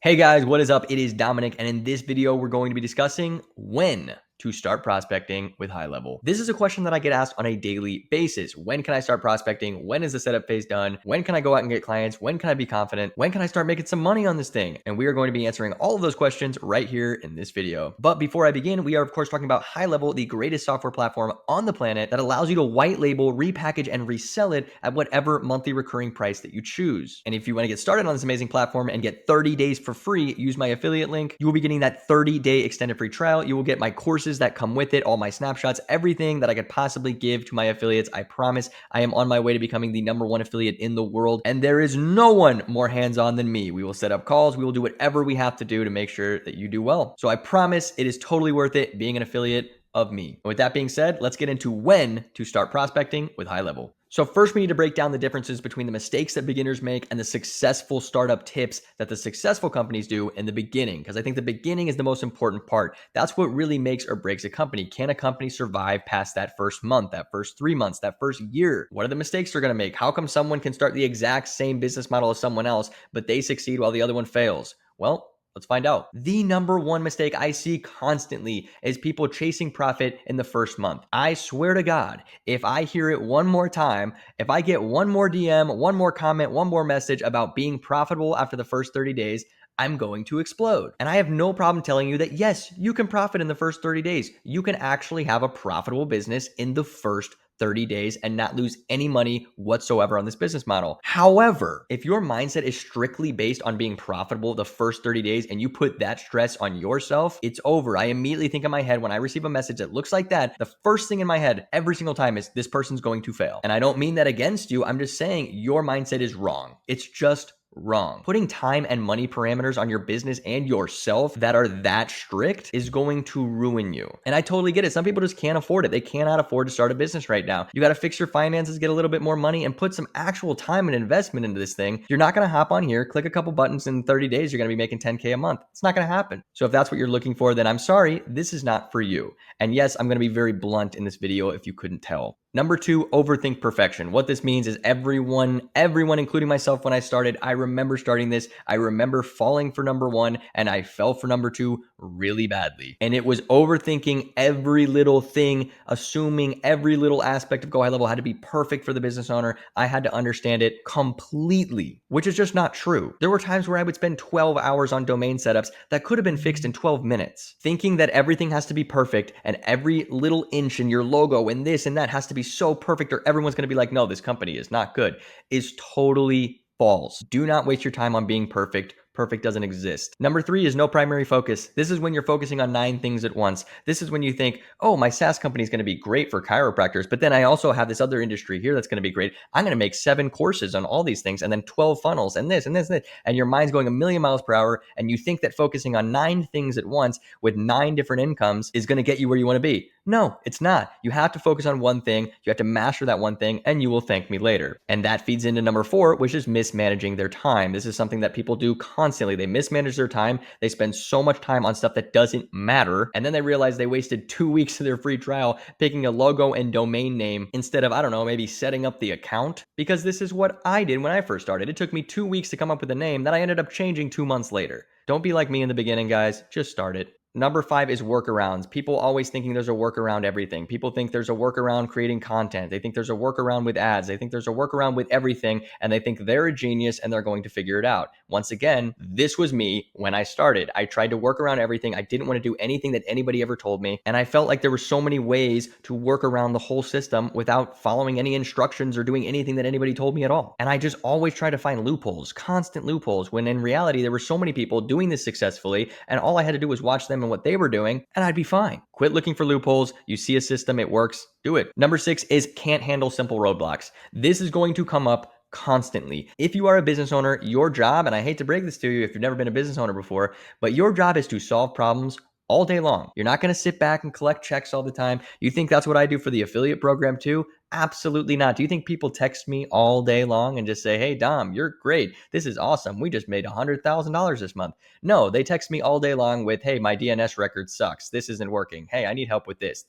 Hey guys, what is up? It is Dominic, and in this video, we're going to be discussing when to start prospecting with high level. This is a question that I get asked on a daily basis. When can I start prospecting? When is the setup phase done? When can I go out and get clients? When can I be confident? When can I start making some money on this thing? And we are going to be answering all of those questions right here in this video. But before I begin, we are of course talking about High Level, the greatest software platform on the planet that allows you to white label, repackage, and resell it at whatever monthly recurring price that you choose. And if you want to get started on this amazing platform and get 30 days for free, use my affiliate link. You will be getting that 30-day extended free trial. You will get my courses that come with it, all my snapshots, everything that I could possibly give to my affiliates. I promise I am on my way to becoming the #1 affiliate in the world, and there is no one more hands-on than me. We will set up calls. We will do whatever we have to do to make sure that you do well. So I promise it is totally worth it being an affiliate of me. And with that being said, let's get into when to start prospecting with High Level. So first, we need to break down the differences between the mistakes that beginners make and the successful startup tips that the successful companies do in the beginning, because I think the beginning is the most important part. That's what really makes or breaks a company. Can a company survive past that first month, that first 3 months, that first year? What are the mistakes they're going to make? How come someone can start the exact same business model as someone else, but they succeed while the other one fails? Well, let's find out. The #1 mistake I see constantly is people chasing profit in the first month. I swear to God, if I hear it one more time, if I get one more DM, one more comment, one more message about being profitable after the first 30 days, I'm going to explode. And I have no problem telling you that yes, you can profit in the first 30 days. You can actually have a profitable business in the first 30 days and not lose any money whatsoever on this business model. However, if your mindset is strictly based on being profitable the first 30 days and you put that stress on yourself, it's over. I immediately think in my head when I receive a message that looks like that, the first thing in my head every single time is this person's going to fail. And I don't mean that against you. I'm just saying your mindset is wrong. It's just wrong. Putting time and money parameters on your business and yourself that are that strict is going to ruin you. And I totally get it. Some people just can't afford it. They cannot afford to start a business right now. You got to fix your finances, get a little bit more money, and put some actual time and investment into this thing. You're not going to hop on here, click a couple buttons, in 30 days, you're going to be making 10K a month. It's not going to happen. So if that's what you're looking for, then I'm sorry, this is not for you. And yes, I'm going to be very blunt in this video if you couldn't tell. #2, overthink perfection. What this means is everyone, including myself when I started, I remember starting this. I remember falling for #1 and I fell for #2 really badly. And it was overthinking every little thing, assuming every little aspect of Go High Level had to be perfect for the business owner. I had to understand it completely, which is just not true. There were times where I would spend 12 hours on domain setups that could have been fixed in 12 minutes. Thinking that everything has to be perfect and every little inch in your logo and this and that has to be so perfect or everyone's going to be like, no, this company is not good, is totally false. Do not waste your time on being perfect. Perfect doesn't exist. #3 is no primary focus. This is when you're focusing on 9 things at once. This is when you think, oh, my SaaS company is going to be great for chiropractors, but then I also have this other industry here that's going to be great. I'm going to make 7 courses on all these things and then 12 funnels and this and this and this. And your mind's going a million miles per hour. And you think that focusing on 9 things at once with 9 different incomes is going to get you where you want to be. No, it's not. You have to focus on one thing. You have to master that one thing and you will thank me later. And that feeds into #4, which is mismanaging their time. This is something that people do constantly. They mismanage their time. They spend so much time on stuff that doesn't matter. And then they realize they wasted 2 weeks of their free trial picking a logo and domain name instead of, I don't know, maybe setting up the account. Because this is what I did when I first started. It took me 2 weeks to come up with a name that I ended up changing 2 months later. Don't be like me in the beginning, guys. Just start it. #5 is workarounds. People always thinking there's a workaround everything. People think there's a workaround creating content. They think there's a workaround with ads. They think there's a workaround with everything, and they think they're a genius and they're going to figure it out. Once again, this was me when I started. I tried to work around everything. I didn't want to do anything that anybody ever told me, and I felt like there were so many ways to work around the whole system without following any instructions or doing anything that anybody told me at all. And I just always tried to find loopholes, constant loopholes, when in reality, there were so many people doing this successfully, and all I had to do was watch them and what they were doing, and I'd be fine. Quit looking for loopholes. You see a system, it works, do it. #6 is can't handle simple roadblocks. This is going to come up constantly. If you are a business owner, your job, and I hate to break this to you if you've never been a business owner before, but your job is to solve problems all day long. You're not going to sit back and collect checks all the time. You think that's what I do for the affiliate program too? Absolutely not. Do you think people text me all day long and just say, "Hey, Dom, you're great. This is awesome. We just made $100,000 this month." No, they text me all day long with, "Hey, my DNS record sucks. This isn't working. Hey, I need help with this.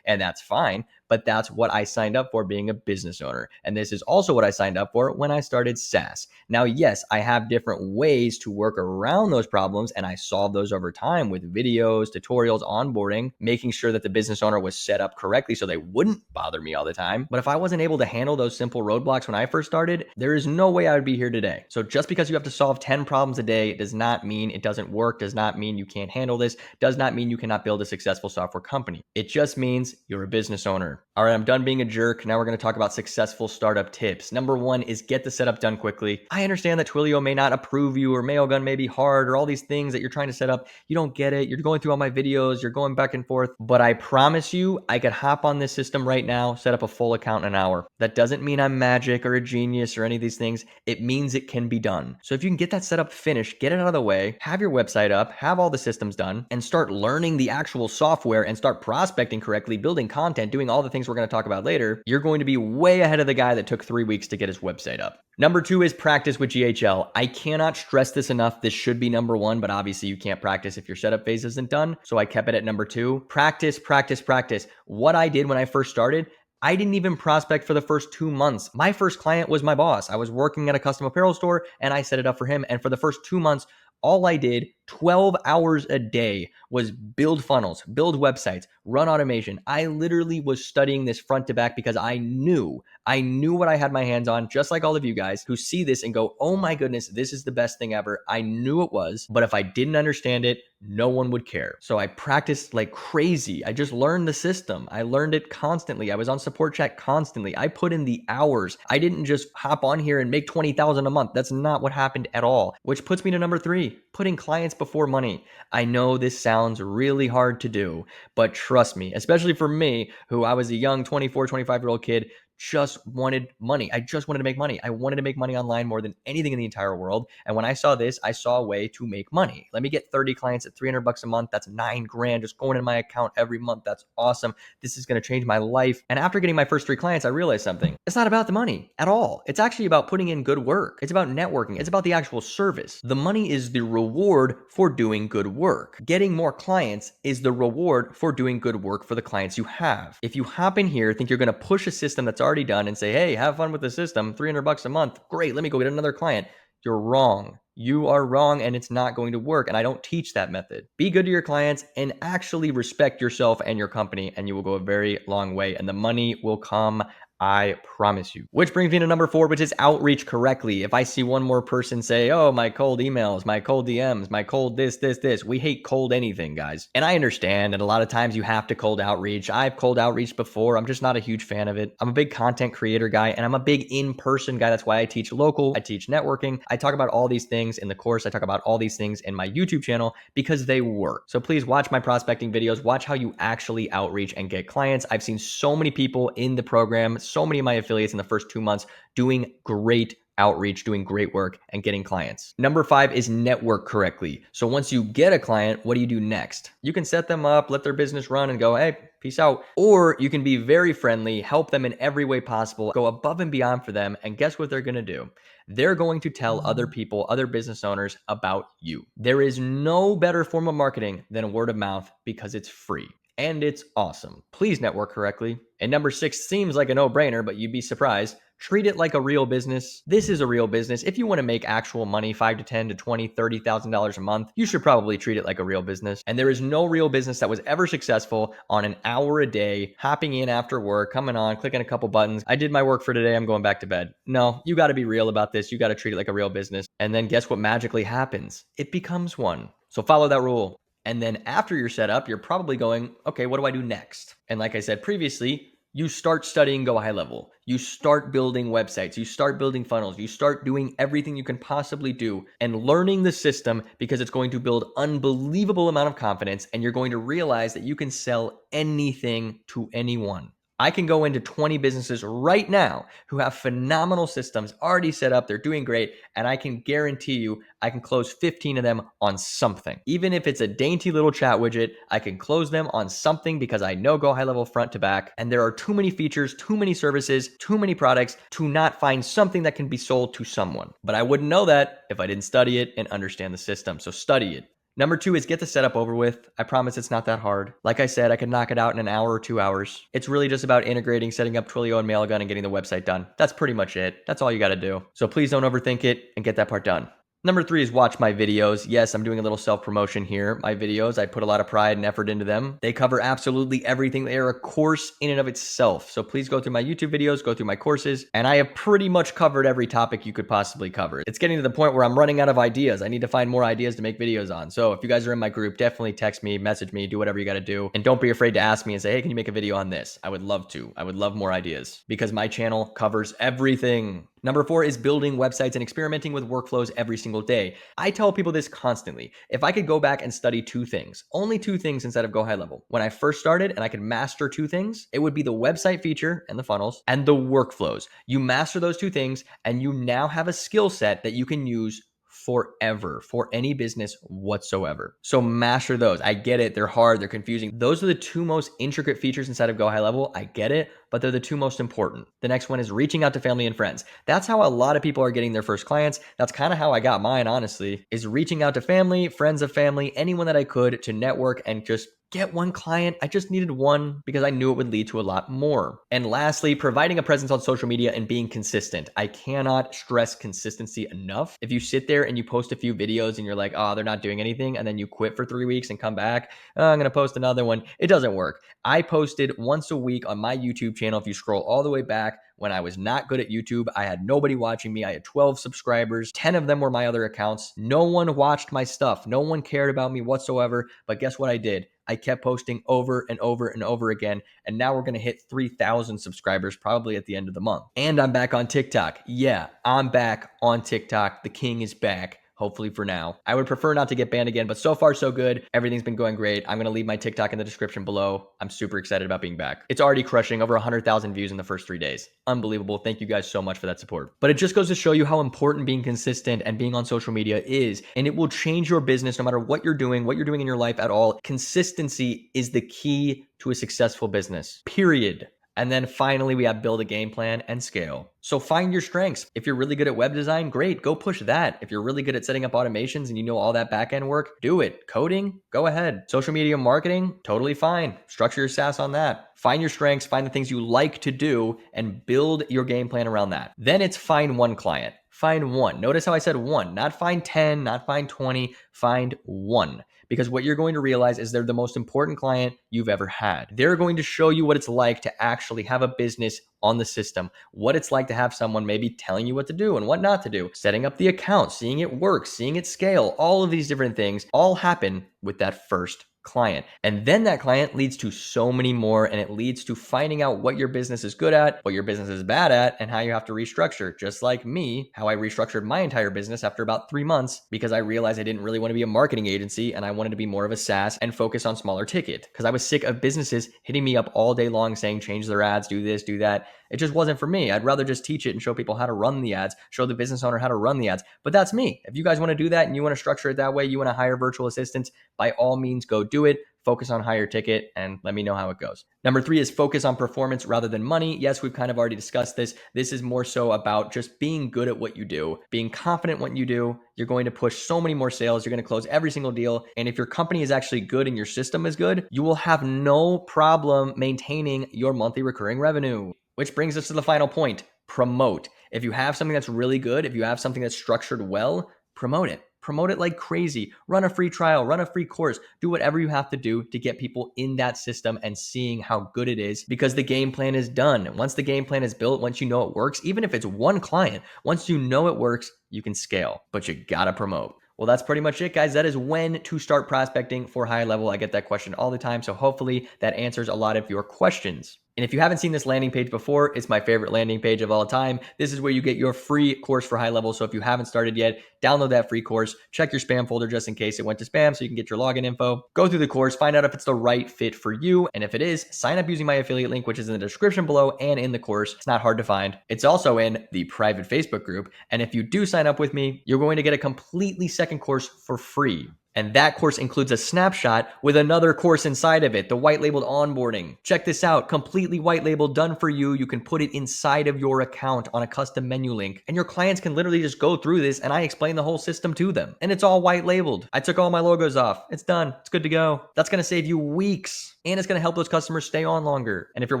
And that's fine. But that's what I signed up for being a business owner. And this is also what I signed up for when I started SaaS. Now, yes, I have different ways to work around those problems, and I solve those over time with videos, tutorials, onboarding, making sure that the business owner was set up correctly so they wouldn't bother me all the time. But if I wasn't able to handle those simple roadblocks when I first started, there is no way I would be here today. So just because you have to solve 10 problems a day does not mean it doesn't work, does not mean you can't handle this, does not mean you cannot build a successful software company. It just means you're a business owner. All right, I'm done being a jerk. Now we're going to talk about successful startup tips. Number one is get the setup done quickly. I understand that Twilio may not approve you, or Mailgun may be hard, or all these things that you're trying to set up. You don't get it. You're going through all my videos. You're going back and forth. But I promise you, I could hop on this system right now, set up a full account in an hour. That doesn't mean I'm magic or a genius or any of these things. It means it can be done. So if you can get that setup finished, get it out of the way, have your website up, have all the systems done, and start learning the actual software and start prospecting correctly, building content, doing all the things we're going to talk about later, you're going to be way ahead of the guy that took 3 weeks to get his website up. Number two is practice with GHL. I cannot stress this enough. This should be number one, but obviously you can't practice if your setup phase isn't done. So I kept it at number two. Practice, practice, practice. What I did when I first started, I didn't even prospect for the first 2 months. My first client was my boss. I was working at a custom apparel store and I set it up for him. And for the first 2 months, all I did 12 hours a day was build funnels, build websites, run automation. I literally was studying this front to back because I knew what I had my hands on, just like all of you guys who see this and go, "Oh my goodness, this is the best thing ever." I knew it was, but if I didn't understand it, no one would care. So I practiced like crazy. I just learned the system. I learned it constantly. I was on support chat constantly. I put in the hours. I didn't just hop on here and make 20,000 a month. That's not what happened at all, which puts me to number three, putting clients before money. I know this sounds really hard to do, but trust me, especially for me, who I was a young 24, 25-year-old kid, just wanted money. I just wanted to make money. I wanted to make money online more than anything in the entire world. And when I saw this, I saw a way to make money. Let me get 30 clients at $300 a month. That's $9,000 just going in my account every month. That's awesome. This is going to change my life. And after getting my first 3 clients, I realized something. It's not about the money at all. It's actually about putting in good work. It's about networking. It's about the actual service. The money is the reward for doing good work. Getting more clients is the reward for doing good work for the clients you have. If you hop in here, think you're going to push a system that's already done and say, "Hey, have fun with the system, $300 a month. Great, let me go get another client." You're wrong. You are wrong, and it's not going to work. And I don't teach that method. Be good to your clients and actually respect yourself and your company, and you will go a very long way. And the money will come, I promise you. Which brings me to number 4, which is outreach correctly. If I see one more person say, "Oh, my cold emails, my cold DMs, my cold this. We hate cold anything, guys. And I understand. And a lot of times you have to cold outreach. I've cold outreached before. I'm just not a huge fan of it. I'm a big content creator guy, and I'm a big in-person guy. That's why I teach local. I teach networking. I talk about all these things in the course. I talk about all these things in my YouTube channel because they work. So please watch my prospecting videos. Watch how you actually outreach and get clients. I've seen so many people in the program, so many of my affiliates in the first 2 months doing great outreach, doing great work, and getting clients. Number 5 is network correctly. So once you get a client, what do you do next? You can set them up, let their business run, and go, "Hey, peace out." Or you can be very friendly, help them in every way possible, go above and beyond for them, and guess what they're going to do? They're going to tell other people, other business owners about you. There is no better form of marketing than word of mouth because it's free. And it's awesome. Please network correctly. And number 6 seems like a no-brainer, but you'd be surprised. Treat it like a real business. This is a real business. If you want to make actual money, $5 to $10 to $20, $30,000 a month, you should probably treat it like a real business. And there is no real business that was ever successful on an hour a day, hopping in after work, coming on, clicking a couple buttons. "I did my work for today. I'm going back to bed." No, you got to be real about this. You got to treat it like a real business. And then guess what magically happens? It becomes one. So follow that rule. And then after you're set up, you're probably going, "Okay, what do I do next?" And like I said previously, you start studying Go High Level. You start building websites. You start building funnels. You start doing everything you can possibly do and learning the system because it's going to build unbelievable amount of confidence, and you're going to realize that you can sell anything to anyone. I can go into 20 businesses right now who have phenomenal systems already set up. They're doing great. And I can guarantee you, I can close 15 of them on something. Even if it's a dainty little chat widget, I can close them on something because I know Go High Level front to back. And there are too many features, too many services, too many products to not find something that can be sold to someone. But I wouldn't know that if I didn't study it and understand the system. So study it. Number 2 is get the setup over with. I promise it's not that hard. Like I said, I could knock it out in an hour or 2 hours. It's really just about integrating, setting up Twilio and Mailgun and getting the website done. That's pretty much it. That's all you got to do. So please don't overthink it and get that part done. Number 3 is watch my videos. Yes, I'm doing a little self-promotion here. My videos, I put a lot of pride and effort into them. They cover absolutely everything. They are a course in and of itself. So please go through my YouTube videos, go through my courses, and I have pretty much covered every topic you could possibly cover. It's getting to the point where I'm running out of ideas. I need to find more ideas to make videos on. So if you guys are in my group, definitely text me, message me, do whatever you got to do. And don't be afraid to ask me and say, hey, can you make a video on this? I would love to. I would love more ideas because my channel covers everything. Number 4 is building websites and experimenting with workflows every single day. I tell people this constantly. If I could go back and study 2 things, only 2 things instead of Go High Level, when I first started and I could master 2 things, it would be the website feature and the funnels and the workflows. You master those 2 things and you now have a skill set that you can use forever for any business whatsoever. So master those. I get it. They're hard. They're confusing. Those are the 2 most intricate features inside of Go High Level. I get it, but they're the 2 most important. The next one is reaching out to family and friends. That's how a lot of people are getting their first clients. That's kind of how I got mine, honestly, is reaching out to family, friends of family, anyone that I could to network and just get one client. I just needed one because I knew it would lead to a lot more. And lastly, providing a presence on social media and being consistent. I cannot stress consistency enough. If you sit there and you post a few videos and you're like, oh, they're not doing anything, and then you quit for 3 weeks and come back, oh, I'm going to post another one. It doesn't work. I posted once a week on my YouTube channel. If you scroll all the way back, when I was not good at YouTube, I had nobody watching me. I had 12 subscribers. 10 of them were my other accounts. No one watched my stuff. No one cared about me whatsoever. But guess what I did? I kept posting over and over and over again. And now we're going to hit 3,000 subscribers probably at the end of the month. And I'm back on TikTok. Yeah, I'm back on TikTok. The king is back. Hopefully for now. I would prefer not to get banned again, but so far so good. Everything's been going great. I'm going to leave my TikTok in the description below. I'm super excited about being back. It's already crushing over 100,000 views in the first 3 days. Unbelievable. Thank you guys so much for that support. But it just goes to show you how important being consistent and being on social media is, and it will change your business no matter what you're doing in your life at all. Consistency is the key to a successful business, period. And then finally, we have build a game plan and scale. So find your strengths. If you're really good at web design, great, go push that. If you're really good at setting up automations and you know all that back-end work, do it. Coding, go ahead. Social media marketing, totally fine. Structure your SaaS on that. Find your strengths, find the things you like to do, and build your game plan around that. Then it's find one client. Find one. Notice how I said one, not find 10, not find 20, find one. Because what you're going to realize is they're the most important client you've ever had. They're going to show you what it's like to actually have a business on the system, what it's like to have someone maybe telling you what to do and what not to do, setting up the account, seeing it work, seeing it scale. All of these different things all happen with that first client. And then that client leads to so many more, and it leads to finding out what your business is good at, what your business is bad at, and how you have to restructure. Just like me, how I restructured my entire business after about 3 months because I realized I didn't really want to be a marketing agency and I wanted to be more of a SaaS and focus on smaller ticket because I was sick of businesses hitting me up all day long saying change their ads, do this, do that. It just wasn't for me. I'd rather just teach it and show people how to run the ads, show the business owner how to run the ads. But that's me. If you guys want to do that and you want to structure it that way, you want to hire virtual assistants, by all means, go do it. Focus on higher ticket and let me know how it goes. Number 3 is focus on performance rather than money. Yes, we've kind of already discussed this. This is more so about just being good at what you do, being confident in what you do. You're going to push so many more sales. You're going to close every single deal. And if your company is actually good and your system is good, you will have no problem maintaining your monthly recurring revenue. Which brings us to the final point, promote. If you have something that's really good, if you have something that's structured well, promote it. Promote it like crazy. Run a free trial, run a free course, do whatever you have to do to get people in that system and seeing how good it is because the game plan is done. Once the game plan is built, once you know it works, even if it's one client, once you know it works, you can scale, but you gotta promote. Well, that's pretty much it, guys. That is when to start prospecting for high level. I get that question all the time. So hopefully that answers a lot of your questions. And if you haven't seen this landing page before, it's my favorite landing page of all time. This is where you get your free course for high level. So if you haven't started yet, download that free course, check your spam folder just in case it went to spam so you can get your login info, go through the course, find out if it's the right fit for you. And if it is, sign up using my affiliate link, which is in the description below and in the course. It's not hard to find. It's also in the private Facebook group. And if you do sign up with me, you're going to get a completely second course for free. And that course includes a snapshot with another course inside of it, the white labeled onboarding. Check this out, completely white labeled, done for you. You can put it inside of your account on a custom menu link, and your clients can literally just go through this and I explain the whole system to them. And it's all white labeled. I took all my logos off. It's done. It's good to go. That's going to save you weeks. And it's going to help those customers stay on longer. And if you're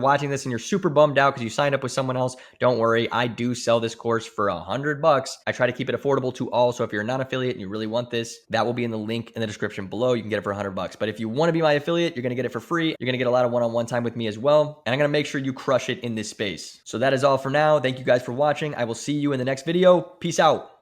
watching this and you're super bummed out because you signed up with someone else, don't worry. I do sell this course for $100. I try to keep it affordable to all. So if you're a non-affiliate and you really want this, that will be in the link in the description below. You can get it for $100. But if you want to be my affiliate, you're going to get it for free. You're going to get a lot of one-on-one time with me as well. And I'm going to make sure you crush it in this space. So that is all for now. Thank you guys for watching. I will see you in the next video. Peace out.